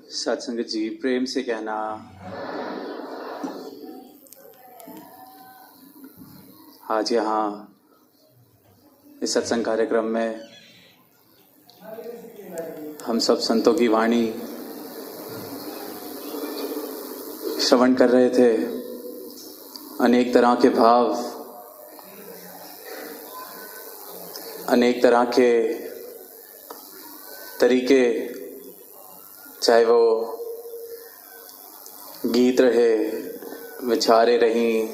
सत्संग जी प्रेम से कहना। आज यहाँ इस सत्संग कार्यक्रम में हम सब संतों की वाणी श्रवण कर रहे थे। अनेक तरह के भाव, अनेक तरह के तरीके, चाहे वो गीत रहे, विचारें रहीं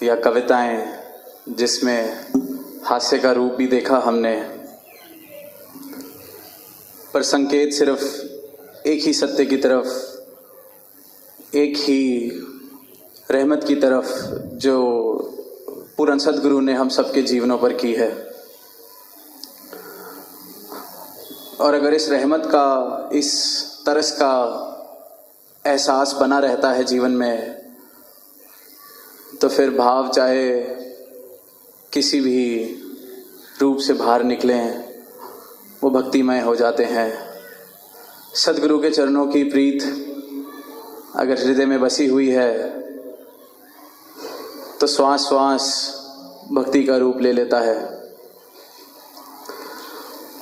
या कविताएं जिसमें हास्य का रूप भी देखा हमने, पर संकेत सिर्फ एक ही सत्य की तरफ, एक ही रहमत की तरफ जो पूर्ण सद्गुरु ने हम सबके जीवनों पर की है। और अगर इस रहमत का, इस तरस का एहसास बना रहता है जीवन में, तो फिर भाव चाहे किसी भी रूप से बाहर निकलें, वो भक्तिमय हो जाते हैं। सद्गुरु के चरणों की प्रीत अगर हृदय में बसी हुई है तो श्वास श्वास भक्ति का रूप ले लेता है।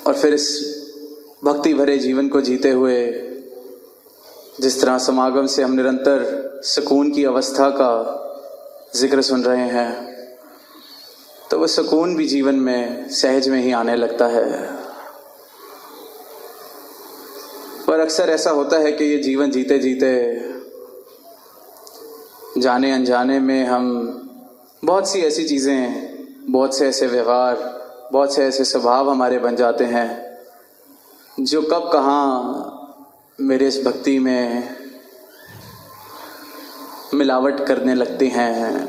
और फिर इस भक्ति भरे जीवन को जीते हुए जिस तरह समागम से हम निरंतर सुकून की अवस्था का जिक्र सुन रहे हैं, तो वो सुकून भी जीवन में सहज में ही आने लगता है। पर अक्सर ऐसा होता है कि ये जीवन जीते जीते जाने अनजाने में हम बहुत सी ऐसी चीज़ें, बहुत से ऐसे व्यवहार, बहुत से ऐसे स्वभाव हमारे बन जाते हैं जो कब कहाँ मेरे इस भक्ति में मिलावट करने लगती हैं,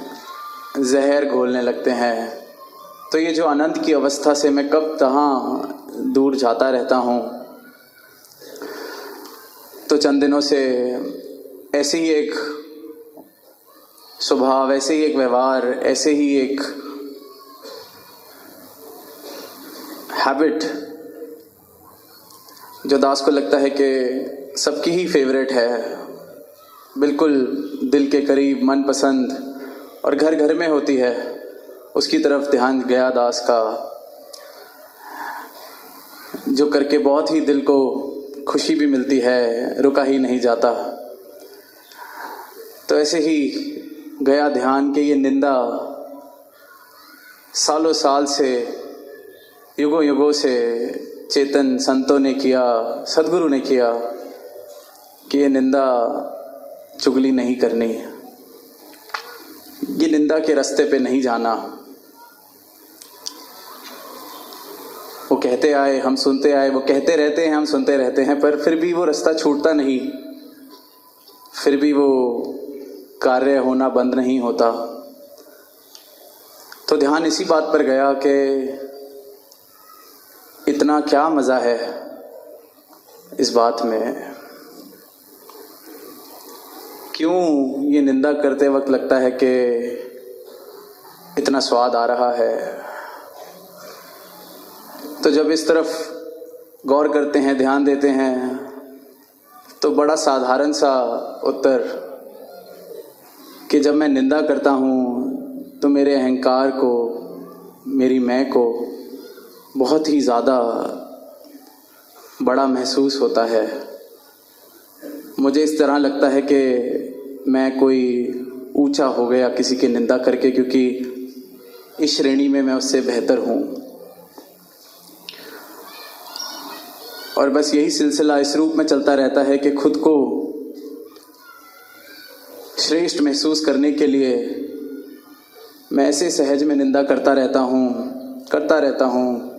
जहर घोलने लगते हैं। तो ये जो आनंद की अवस्था से मैं कब कहाँ दूर जाता रहता हूँ। तो चंद दिनों से ऐसे ही एक स्वभाव, ऐसे ही एक व्यवहार, ऐसे ही एक हैबिट जो दास को लगता है कि सबकी ही फेवरेट है, बिल्कुल दिल के करीब, मनपसंद और घर घर में होती है, उसकी तरफ ध्यान गया दास का, जो करके बहुत ही दिल को खुशी भी मिलती है, रुका ही नहीं जाता। तो ऐसे ही गया ध्यान के ये निंदा सालों साल से, युगों युगों से चेतन संतों ने किया, सद्गुरु ने किया कि ये निंदा चुगली नहीं करनी, ये निंदा के रास्ते पे नहीं जाना। वो कहते आए, हम सुनते आए, वो कहते रहते हैं, हम सुनते रहते हैं, पर फिर भी वो रास्ता छूटता नहीं, फिर भी वो कार्य होना बंद नहीं होता। तो ध्यान इसी बात पर गया कि इतना क्या मज़ा है इस बात में, क्यों ये निंदा करते वक्त लगता है कि इतना स्वाद आ रहा है। तो जब इस तरफ गौर करते हैं, ध्यान देते हैं, तो बड़ा साधारण सा उत्तर कि जब मैं निंदा करता हूँ तो मेरे अहंकार को, मेरी मैं को बहुत ही ज़्यादा बड़ा महसूस होता है। मुझे इस तरह लगता है कि मैं कोई ऊंचा हो गया किसी की निंदा करके, क्योंकि इस श्रेणी में मैं उससे बेहतर हूँ। और बस यही सिलसिला इस रूप में चलता रहता है कि खुद को श्रेष्ठ महसूस करने के लिए मैं ऐसे सहज में निंदा करता रहता हूँ।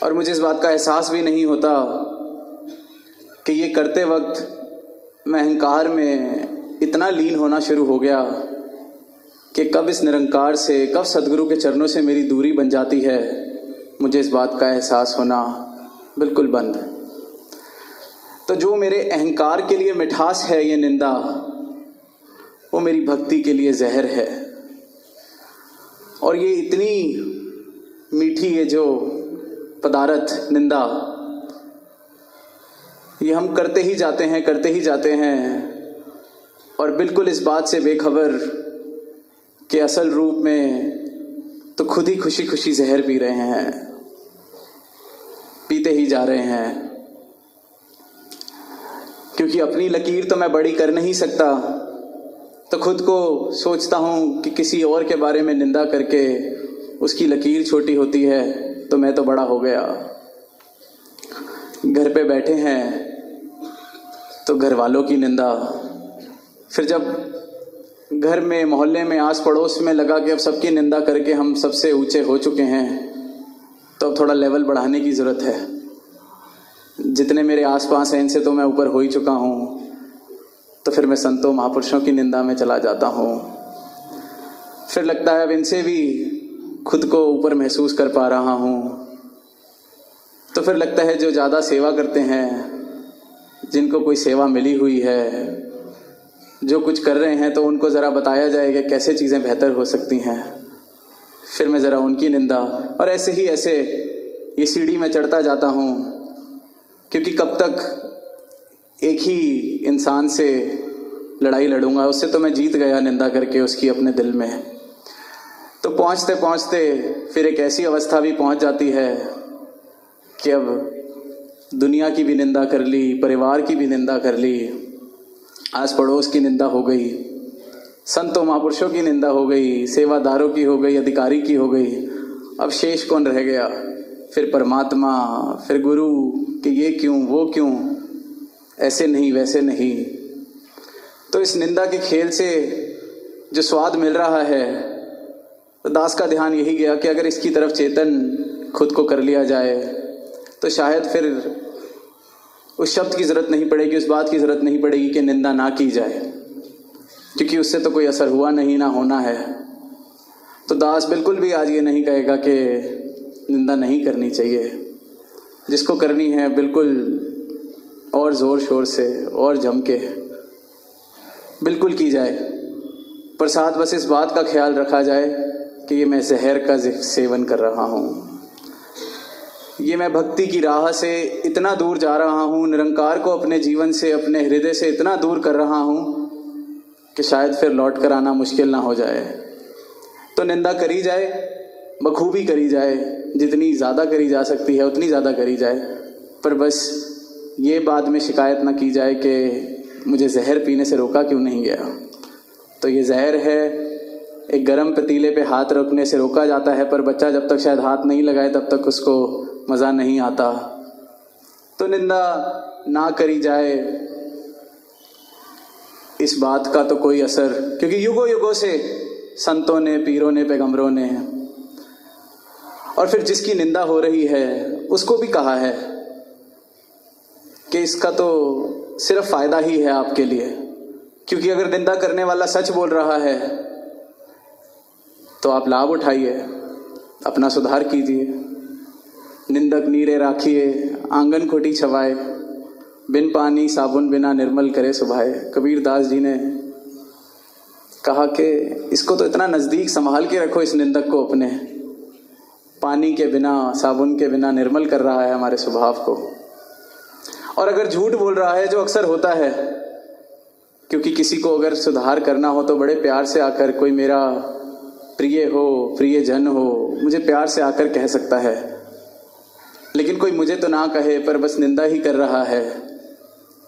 और मुझे इस बात का एहसास भी नहीं होता कि ये करते वक्त मैं अहंकार में इतना लीन होना शुरू हो गया कि कब इस निरंकार से, कब सद्गुरु के चरणों से मेरी दूरी बन जाती है, मुझे इस बात का एहसास होना बिल्कुल बंद। तो जो मेरे अहंकार के लिए मिठास है ये निंदा, वो मेरी भक्ति के लिए जहर है। और ये इतनी मीठी ये जो पदार्थ निंदा, ये हम करते ही जाते हैं, करते ही जाते हैं, और बिल्कुल इस बात से बेखबर कि असल रूप में तो खुद ही खुशी खुशी जहर पी रहे हैं, पीते ही जा रहे हैं। क्योंकि अपनी लकीर तो मैं बड़ी कर नहीं सकता, तो खुद को सोचता हूँ कि किसी और के बारे में निंदा करके उसकी लकीर छोटी होती है तो मैं तो बड़ा हो गया। घर पे बैठे हैं तो घर वालों की निंदा, फिर जब घर में, मोहल्ले में, आस पड़ोस में लगा कि अब सबकी निंदा करके हम सबसे ऊंचे हो चुके हैं, तो अब थोड़ा लेवल बढ़ाने की ज़रूरत है। जितने मेरे आसपास हैं इनसे तो मैं ऊपर हो ही चुका हूँ, तो फिर मैं संतों महापुरुषों की निंदा में चला जाता हूँ। फिर लगता है अब इनसे भी खुद को ऊपर महसूस कर पा रहा हूँ, तो फिर लगता है जो ज़्यादा सेवा करते हैं, जिनको कोई सेवा मिली हुई है, जो कुछ कर रहे हैं, तो उनको ज़रा बताया जाए कि कैसे चीज़ें बेहतर हो सकती हैं। फिर मैं ज़रा उनकी निंदा, और ऐसे ही ऐसे ये सीढ़ी में चढ़ता जाता हूँ। क्योंकि कब तक एक ही इंसान से लड़ाई लड़ूंगा, उससे तो मैं जीत गया निंदा करके उसकी अपने दिल में। तो पहुँचते पहुँचते फिर एक ऐसी अवस्था भी पहुँच जाती है कि अब दुनिया की भी निंदा कर ली, परिवार की भी निंदा कर ली, आस पड़ोस की निंदा हो गई, संतों महापुरुषों की निंदा हो गई, सेवादारों की हो गई, अधिकारी की हो गई। अब शेष कौन रह गया? फिर परमात्मा, फिर गुरु कि ये क्यों, वो क्यों, ऐसे नहीं, वैसे नहीं। तो इस निंदा के खेल से जो स्वाद मिल रहा है, तो दास का ध्यान यही गया कि अगर इसकी तरफ चेतन खुद को कर लिया जाए तो शायद फिर उस शब्द की ज़रूरत नहीं पड़ेगी, उस बात की ज़रूरत नहीं पड़ेगी कि निंदा ना की जाए, क्योंकि उससे तो कोई असर हुआ नहीं, ना होना है। तो दास बिल्कुल भी आज ये नहीं कहेगा कि निंदा नहीं करनी चाहिए। जिसको करनी है बिल्कुल और ज़ोर शोर से और जम के बिल्कुल की जाए। पर साथ बस इस बात का ख्याल रखा जाए कि ये मैं जहर का सेवन कर रहा हूँ, ये मैं भक्ति की राह से इतना दूर जा रहा हूँ, निरंकार को अपने जीवन से, अपने हृदय से इतना दूर कर रहा हूँ कि शायद फिर लौट कर आना मुश्किल ना हो जाए। तो निंदा करी जाए, बखूबी करी जाए, जितनी ज़्यादा करी जा सकती है उतनी ज़्यादा करी जाए, पर बस ये बाद में शिकायत ना की जाए कि मुझे जहर पीने से रोका क्यों नहीं गया। तो ये जहर है, एक गर्म पतीले पे हाथ रखने से रोका जाता है, पर बच्चा जब तक शायद हाथ नहीं लगाए तब तक उसको मज़ा नहीं आता। तो निंदा ना करी जाए, इस बात का तो कोई असर, क्योंकि युगों युगों से संतों ने, पीरों ने, पैगंबरों ने, और फिर जिसकी निंदा हो रही है उसको भी कहा है कि इसका तो सिर्फ फ़ायदा ही है आपके लिए। क्योंकि अगर निंदा करने वाला सच बोल रहा है तो आप लाभ उठाइए, अपना सुधार कीजिए। निंदक नीरे राखिए, आंगन खोटी छवाए, बिन पानी साबुन बिना निर्मल करे सुभाए। कबीर दास जी ने कहा कि इसको तो इतना नज़दीक संभाल के रखो, इस निंदक को अपने। पानी के बिना, साबुन के बिना निर्मल कर रहा है हमारे स्वभाव को। और अगर झूठ बोल रहा है, जो अक्सर होता है, क्योंकि किसी को अगर सुधार करना हो तो बड़े प्यार से आकर, कोई मेरा प्रिय हो, प्रियजन हो, मुझे प्यार से आकर कह सकता है, लेकिन कोई मुझे तो ना कहे पर बस निंदा ही कर रहा है,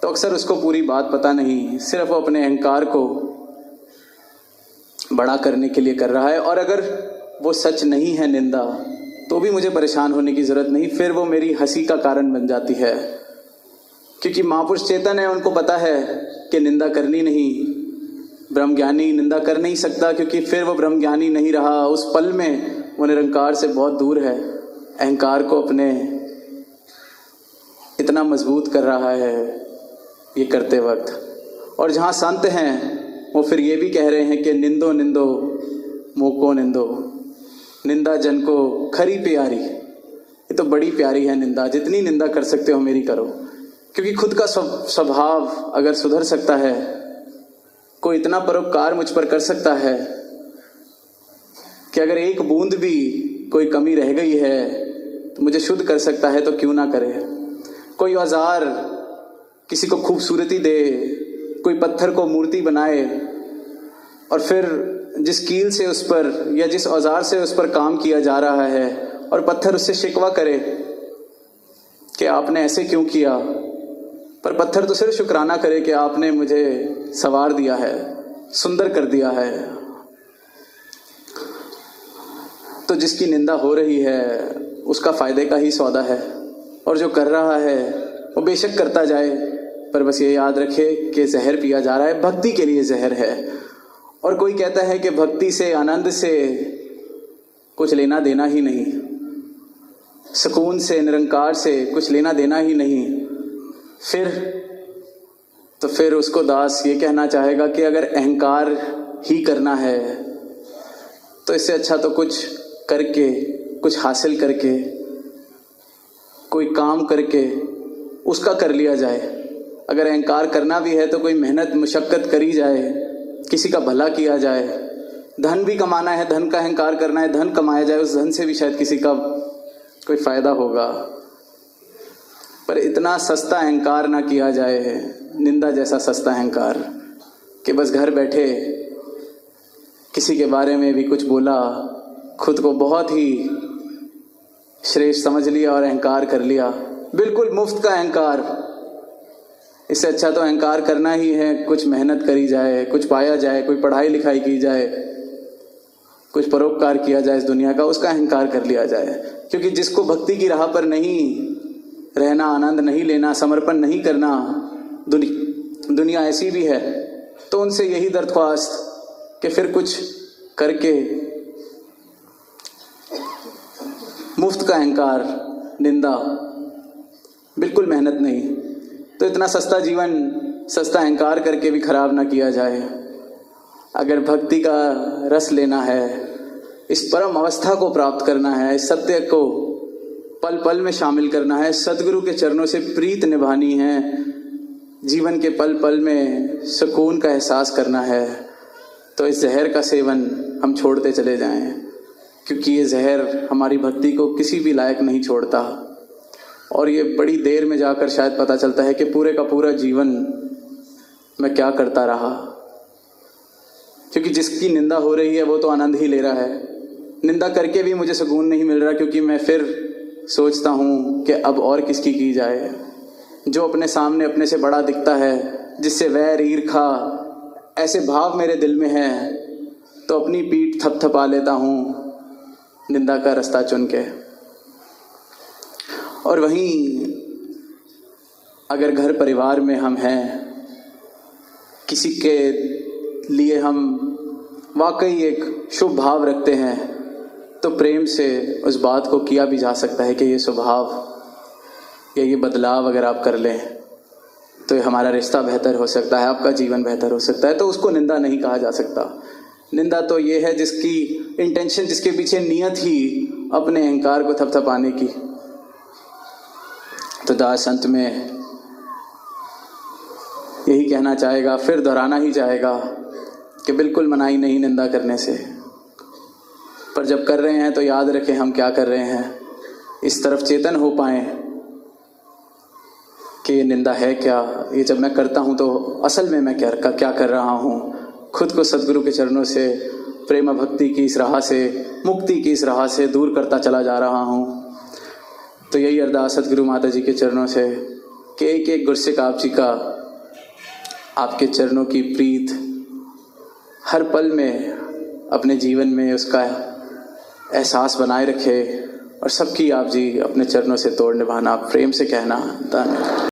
तो अक्सर उसको पूरी बात पता नहीं, सिर्फ वो अपने अहंकार को बड़ा करने के लिए कर रहा है। और अगर वो सच नहीं है निंदा, तो भी मुझे परेशान होने की ज़रूरत नहीं, फिर वो मेरी हंसी का कारण बन जाती है। क्योंकि महापुरुष चेतन है, उनको पता है कि निंदा करनी नहीं। ब्रह्मज्ञानी निंदा कर नहीं सकता, क्योंकि फिर वो ब्रह्मज्ञानी नहीं रहा, उस पल में वो निरंकार से बहुत दूर है। अहंकार को अपने इतना मजबूत कर रहा है ये करते वक्त। और जहाँ संत हैं वो फिर ये भी कह रहे हैं कि निंदो निंदो मोको निंदो, निंदा जन को खरी प्यारी। ये तो बड़ी प्यारी है निंदा, जितनी निंदा कर सकते हो मेरी करो। क्योंकि खुद का स्वभाव अगर सुधर सकता है, कोई इतना परोपकार मुझ पर कर सकता है कि अगर एक बूंद भी कोई कमी रह गई है तो मुझे शुद्ध कर सकता है, तो क्यों ना करे। कोई औजार किसी को खूबसूरती दे, कोई पत्थर को मूर्ति बनाए और फिर जिस कील से उस पर या जिस औजार से उस पर काम किया जा रहा है और पत्थर उससे शिकवा करे कि आपने ऐसे क्यों किया, पर पत्थर तो सिर्फ शुक्राना करे कि आपने मुझे संवार दिया है, सुंदर कर दिया है। तो जिसकी निंदा हो रही है उसका फायदे का ही सौदा है, और जो कर रहा है वो बेशक करता जाए, पर बस ये याद रखे कि जहर पिया जा रहा है, भक्ति के लिए जहर है। और कोई कहता है कि भक्ति से, आनंद से कुछ लेना देना ही नहीं, सुकून से, निरंकार से कुछ लेना देना ही नहीं, फिर उसको दास ये कहना चाहेगा कि अगर अहंकार ही करना है तो इससे अच्छा तो कुछ करके, कुछ हासिल करके, कोई काम करके उसका कर लिया जाए। अगर अहंकार करना भी है तो कोई मेहनत मुशक्क़त करी जाए, किसी का भला किया जाए। धन भी कमाना है, धन का अहंकार करना है, धन कमाया जाए, उस धन से भी शायद किसी का कोई फ़ायदा होगा, पर इतना सस्ता अहंकार ना किया जाए, निंदा जैसा सस्ता अहंकार, कि बस घर बैठे किसी के बारे में भी कुछ बोला, खुद को बहुत ही श्रेष्ठ समझ लिया और अहंकार कर लिया, बिल्कुल मुफ्त का अहंकार। इससे अच्छा तो अहंकार करना ही है, कुछ मेहनत करी जाए, कुछ पाया जाए, कोई पढ़ाई लिखाई की जाए, कुछ परोपकार किया जाए इस दुनिया का, उसका अहंकार कर लिया जाए। क्योंकि जिसको भक्ति की राह पर नहीं रहना, आनंद नहीं लेना, समर्पण नहीं करना, दुनिया ऐसी भी है, तो उनसे यही दरख्वास्त कि फिर कुछ करके मुफ्त का अहंकार, निंदा, बिल्कुल मेहनत नहीं, तो इतना सस्ता जीवन सस्ता अहंकार करके भी खराब ना किया जाए। अगर भक्ति का रस लेना है, इस परम अवस्था को प्राप्त करना है, इस सत्य को पल पल में शामिल करना है, सदगुरु के चरणों से प्रीत निभानी है, जीवन के पल पल में सुकून का एहसास करना है, तो इस जहर का सेवन हम छोड़ते चले जाएं, क्योंकि ये जहर हमारी भक्ति को किसी भी लायक नहीं छोड़ता। और ये बड़ी देर में जाकर शायद पता चलता है कि पूरे का पूरा जीवन मैं क्या करता रहा, क्योंकि जिसकी निंदा हो रही है वो तो आनंद ही ले रहा है। निंदा करके भी मुझे सुकून नहीं मिल रहा, क्योंकि मैं फिर सोचता हूँ कि अब और किसकी की जाए। जो अपने सामने अपने से बड़ा दिखता है, जिससे वैर ईर्खा ऐसे भाव मेरे दिल में है, तो अपनी पीठ थपथपा लेता हूँ निंदा का रास्ता चुन के। और वहीं अगर घर परिवार में हम हैं, किसी के लिए हम वाकई एक शुभ भाव रखते हैं, तो प्रेम से उस बात को किया भी जा सकता है कि ये स्वभाव या ये बदलाव अगर आप कर लें तो ये हमारा रिश्ता बेहतर हो सकता है, आपका जीवन बेहतर हो सकता है। तो उसको निंदा नहीं कहा जा सकता। निंदा तो ये है जिसकी इंटेंशन, जिसके पीछे नियत ही अपने अहंकार को थपथपाने की। तो दास अंत में यही कहना चाहेगा, फिर दोहराना ही चाहेगा कि बिल्कुल मनाही नहीं निंदा करने से, पर जब कर रहे हैं तो याद रखें हम क्या कर रहे हैं, इस तरफ चेतन हो पाएं कि ये निंदा है क्या, ये जब मैं करता हूँ तो असल में मैं क्या कर रहा हूँ। खुद को सद्गुरु के चरणों से, प्रेम भक्ति की इस राह से, मुक्ति की इस राह से दूर करता चला जा रहा हूँ। तो यही अरदास सद्गुरु माता जी के चरणों से कि एक एक गुरसिक आप जी का, आपके चरणों की प्रीत हर पल में अपने जीवन में उसका एहसास बनाए रखे, और सबकी आप जी अपने चरणों से तोड़ निभाना, प्रेम से कहना। धन्यवाद।